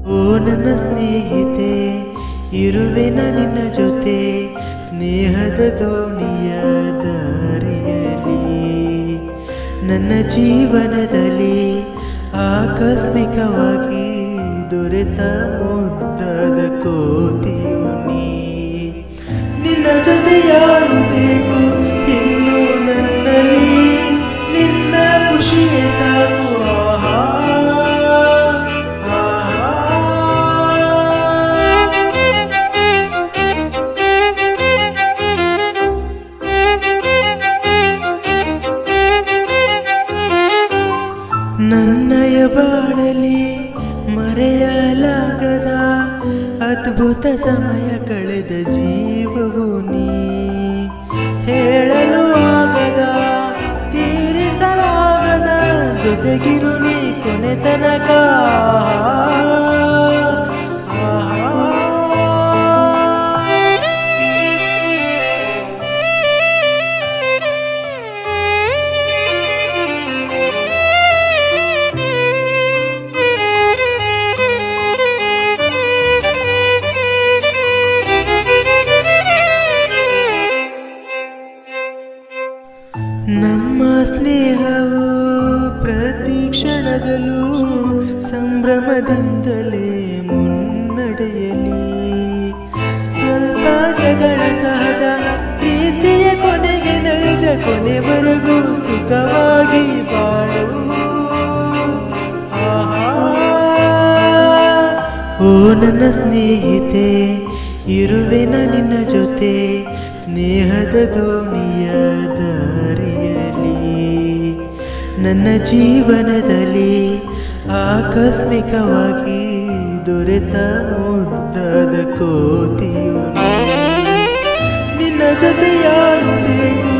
ಓ ನನ್ನ ಸ್ನೇಹಿತೆ, ಇರುವೆನ ನಿನ್ನ ಜೊತೆ ಸ್ನೇಹದ ದೋಣಿಯ ದಾರಿಯಲ್ಲಿ. ನನ್ನ ಜೀವನದಲ್ಲಿ ಆಕಸ್ಮಿಕವಾಗಿ ದೊರೆತ ಮುದ್ದಾದ ಕೋತಿಯು ನೀ. ನಿನ್ನ ಜೊತೆ ಯಾರು ಬೇಕು ಇನ್ನು ನನ್ನಲ್ಲಿ, ನಿನ್ನ ಖುಷಿಯೇ ಸಾಕು. ಆಹಾ ನನ್ನಯ ಬಾಳಲಿ ಮರೆಯಲಾಗದ ಅದ್ಭುತ ಸಮಯ ಕಳೆದ ಜೀವವು ನೀ. ಹೇಳಲು ಆಗದ ತೀರಿಸಲಾಗದ ಜೊತೆಗಿರು ನೀ ಕೊನೆ ತನಕ. ನಮ್ಮ ಸ್ನೇಹವು ಪ್ರತಿ ಕ್ಷಣದಲ್ಲೂ ಸಂಭ್ರಮದಿಂದಲೇ ಮುನ್ನಡೆಯಲಿ. ಸ್ವಲ್ಪ ಜಗಳ ಸಹಜ, ಪ್ರೀತಿಯ ಕೊನೆಗೆ ನೈಜ, ಕೊನೆವರೆಗೂ ಸುಖವಾಗಿ ಬಾಳು. ಓ ನನ್ನ ಸ್ನೇಹಿತೆ, ಇರುವೆನ ನಿನ್ನ ಜೊತೆ ಸ್ನೇಹದ ದೋಣಿಯ ದಾರಿಯಲ್ಲಿ. ನನ್ನ ಜೀವನದಲ್ಲಿ ಆಕಸ್ಮಿಕವಾಗಿ ದೊರೆತ ಮುದ್ದಾದ ಕೋತಿಯು ನೀ. ನಿನ್ನ ಜೊತೆ ಯಾರು ಬೇಕು